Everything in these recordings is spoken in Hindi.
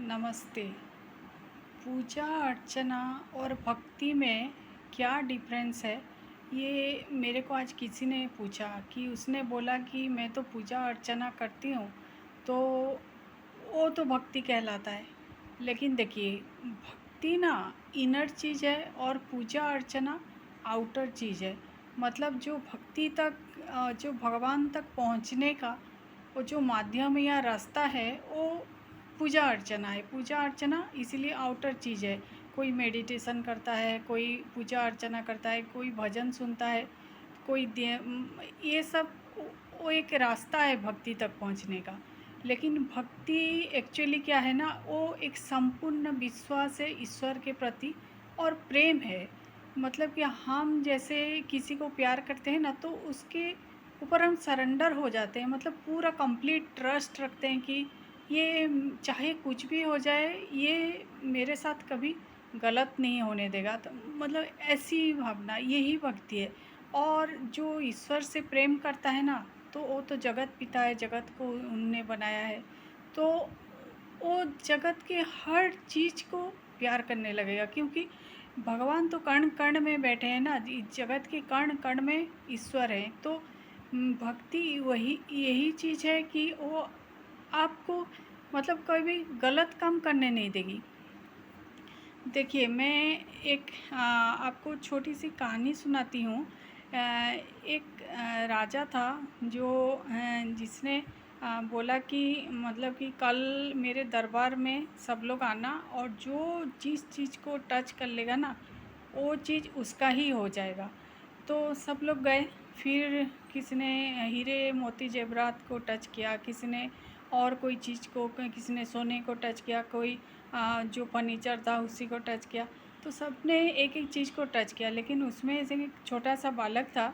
नमस्ते। पूजा अर्चना और भक्ति में क्या डिफरेंस है? ये मेरे को आज किसी ने पूछा कि उसने बोला कि मैं तो पूजा अर्चना करती हूँ, तो वो तो भक्ति कहलाता है। लेकिन देखिए, भक्ति ना इनर चीज़ है और पूजा अर्चना आउटर चीज़ है। मतलब जो भक्ति तक जो भगवान तक पहुँचने का वो जो माध्यम या रास्ता है, वो पूजा अर्चना है। पूजा अर्चना इसीलिए आउटर चीज़ है। कोई मेडिटेशन करता है, कोई पूजा अर्चना करता है, कोई भजन सुनता है, कोई ये सब वो एक रास्ता है भक्ति तक पहुंचने का। लेकिन भक्ति एक्चुअली क्या है ना, वो एक संपूर्ण विश्वास है ईश्वर के प्रति और प्रेम है। मतलब कि हम जैसे किसी को प्यार करते हैं ना, तो उसके ऊपर हम सरेंडर हो जाते हैं। मतलब पूरा कंप्लीट ट्रस्ट रखते हैं कि ये चाहे कुछ भी हो जाए, ये मेरे साथ कभी गलत नहीं होने देगा। तो मतलब ऐसी भावना, यही भक्ति है। और जो ईश्वर से प्रेम करता है ना, तो वो तो जगत पिता है, जगत को उनने बनाया है। तो वो जगत के हर चीज़ को प्यार करने लगेगा, क्योंकि भगवान तो कण कण में बैठे हैं ना, इस जगत के कण कण में ईश्वर है। तो भक्ति वही यही चीज़ है कि वो आपको मतलब कभी गलत काम करने नहीं देगी। देखिए, मैं एक आपको छोटी सी कहानी सुनाती हूँ। एक राजा था जो जिसने बोला कि मतलब कि कल मेरे दरबार में सब लोग आना, और जो जिस चीज़ को टच कर लेगा ना, वो चीज़ उसका ही हो जाएगा। तो सब लोग गए। फिर किसी ने हीरे मोती जेवरात को टच किया, किसी ने और कोई चीज़ को, किसी ने सोने को टच किया, कोई जो फर्नीचर था उसी को टच किया। तो सब ने एक एक चीज़ को टच किया, लेकिन उसमें से एक छोटा सा बालक था,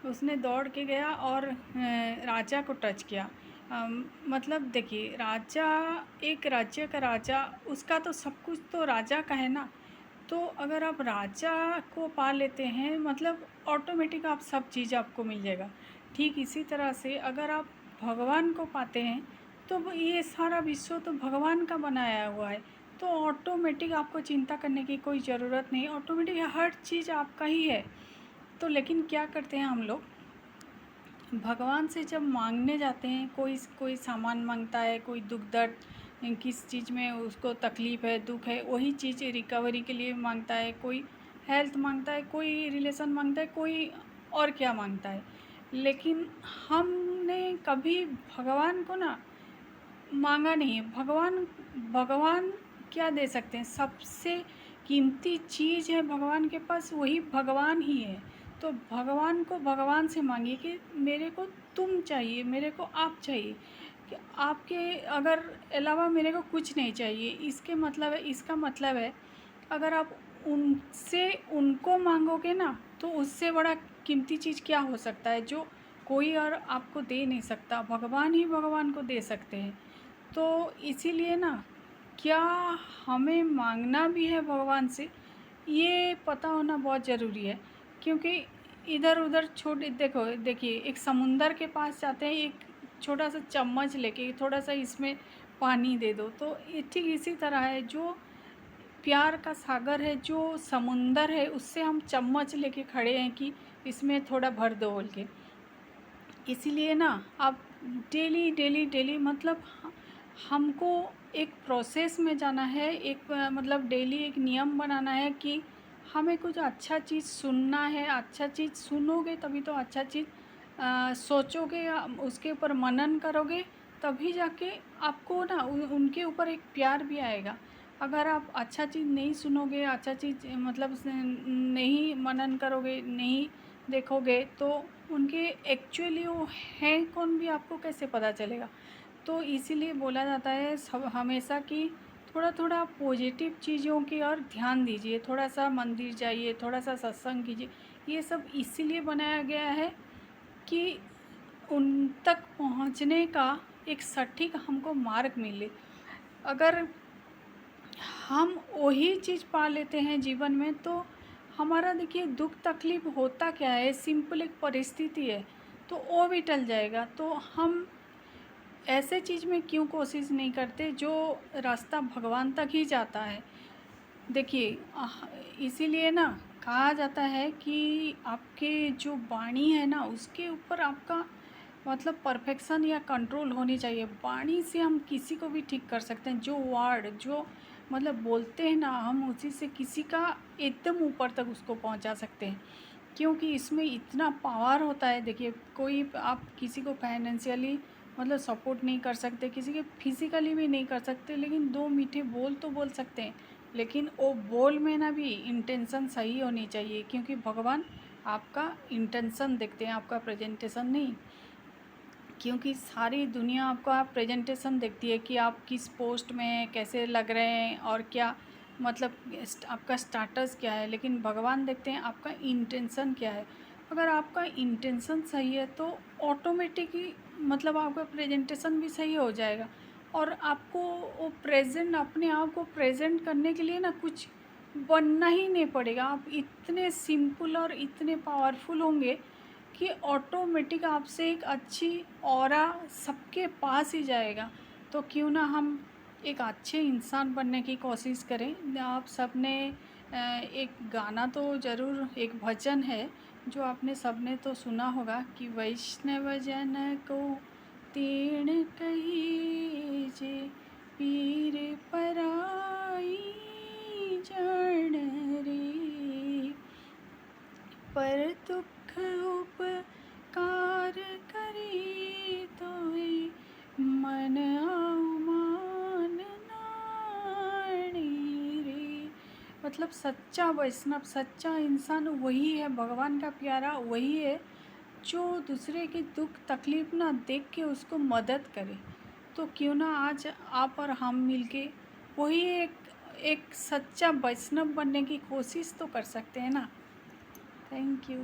उसने दौड़ के गया और राजा को टच किया। मतलब देखिए, राजा, एक राज्य का राजा, उसका तो सब कुछ तो राजा का है ना। तो अगर आप राजा को पा लेते हैं, मतलब ऑटोमेटिक आप सब चीज़ आपको मिल जाएगा। ठीक इसी तरह से अगर आप भगवान को पाते हैं, तो ये सारा विश्व तो भगवान का बनाया हुआ है। तो ऑटोमेटिक आपको चिंता करने की कोई ज़रूरत नहीं, ऑटोमेटिक हर चीज़ आपका ही है। तो लेकिन क्या करते हैं हम लोग, भगवान से जब मांगने जाते हैं, कोई कोई सामान मांगता है, कोई दुख दर्द, किस चीज़ में उसको तकलीफ़ है, दुख है, वही चीज़ रिकवरी के लिए मांगता है। कोई हेल्थ मांगता है, कोई रिलेशन मांगता है, कोई और क्या मांगता है। लेकिन हमने कभी भगवान को ना मांगा नहीं है। भगवान भगवान क्या दे सकते हैं? सबसे कीमती चीज़ है भगवान के पास, वही भगवान ही है। तो भगवान को भगवान से मांगिए कि मेरे को तुम चाहिए, मेरे को आप चाहिए, कि आपके अगर अलावा मेरे को कुछ नहीं चाहिए। इसके मतलब है, इसका मतलब है, अगर आप उनसे उनको मांगोगे ना, तो उससे बड़ा कीमती चीज़ क्या हो सकता है जो कोई और आपको दे नहीं सकता। भगवान ही भगवान को दे सकते हैं। तो इसीलिए ना, क्या हमें मांगना भी है भगवान से, ये पता होना बहुत ज़रूरी है। क्योंकि इधर उधर छोटे देखो, देखिए, एक समुंदर के पास जाते हैं, एक छोटा सा चम्मच लेके थोड़ा सा इसमें पानी दे दो, तो ये ठीक इसी तरह है। जो प्यार का सागर है, जो समुंदर है, उससे हम चम्मच लेके खड़े हैं कि इसमें थोड़ा भर दो बोल के। इसीलिए ना, आप डेली डेली डेली, मतलब हमको एक प्रोसेस में जाना है। एक मतलब डेली एक नियम बनाना है कि हमें कुछ अच्छा चीज़ सुनना है। अच्छा चीज़ सुनोगे तभी तो अच्छा चीज़ सोचोगे, उसके ऊपर मनन करोगे, तभी जाके आपको ना उनके ऊपर एक प्यार भी आएगा। अगर आप अच्छा चीज़ नहीं सुनोगे, अच्छा चीज़ मतलब नहीं मनन करोगे, नहीं देखोगे, तो उनके एक्चुअली वो हैं कौन भी आपको कैसे पता चलेगा। तो इसीलिए बोला जाता है सब हमेशा कि थोड़ा थोड़ा पॉजिटिव चीज़ों की ओर ध्यान दीजिए, थोड़ा सा मंदिर जाइए, थोड़ा सा सत्संग कीजिए। ये सब इसीलिए बनाया गया है कि उन तक पहुंचने का एक सटीक हमको मार्ग मिले। अगर हम वही चीज़ पा लेते हैं जीवन में, तो हमारा देखिए दुख तकलीफ़ होता क्या है, सिंपल एक परिस्थिति है, तो वो भी टल जाएगा। तो हम ऐसे चीज़ में क्यों कोशिश नहीं करते जो रास्ता भगवान तक ही जाता है। देखिए इसीलिए ना कहा जाता है कि आपके जो वाणी है ना उसके ऊपर आपका मतलब परफेक्शन या कंट्रोल होनी चाहिए। वाणी से हम किसी को भी ठीक कर सकते हैं। जो वर्ड जो मतलब बोलते हैं ना हम उसी से किसी का एकदम ऊपर तक उसको पहुंचा सकते हैं, क्योंकि इसमें इतना पावर होता है। देखिए कोई आप किसी को फाइनेंशियली मतलब सपोर्ट नहीं कर सकते, किसी के फिजिकली भी नहीं कर सकते, लेकिन दो मीठे बोल तो बोल सकते हैं। लेकिन वो बोल में ना भी इंटेंशन सही होनी चाहिए, क्योंकि भगवान आपका इंटेंशन देखते हैं, आपका प्रेजेंटेशन नहीं। क्योंकि सारी दुनिया आपका प्रेजेंटेशन देखती है कि आप किस पोस्ट में कैसे लग रहे हैं और क्या मतलब आपका स्टाटस क्या है, लेकिन भगवान देखते हैं आपका इंटेंशन क्या है। अगर आपका इंटेंशन सही है तो ऑटोमेटिक ही मतलब आपका प्रेजेंटेशन भी सही हो जाएगा। और आपको वो प्रेजेंट अपने आप को प्रेजेंट करने के लिए ना कुछ बनना ही नहीं पड़ेगा। आप इतने सिंपल और इतने पावरफुल होंगे कि ऑटोमेटिक आपसे एक अच्छी ऑरा सबके पास ही जाएगा। तो क्यों ना हम एक अच्छे इंसान बनने की कोशिश करें। आप सबने एक गाना तो ज़रूर, एक भजन है जो आपने सबने तो सुना होगा कि वैष्णव जन को तीर्ण कहीजे, पीर पराई जान रे, पर दुख उपकार करी तोय, मन अवमान नाणी रे। मतलब सच्चा वैष्णव, सच्चा इंसान वही है, भगवान का प्यारा वही है जो दूसरे की दुख तकलीफ़ ना देख के उसको मदद करे। तो क्यों ना आज आप और हम मिलके वही एक सच्चा वैष्णव बनने की कोशिश तो कर सकते हैं ना। Thank you.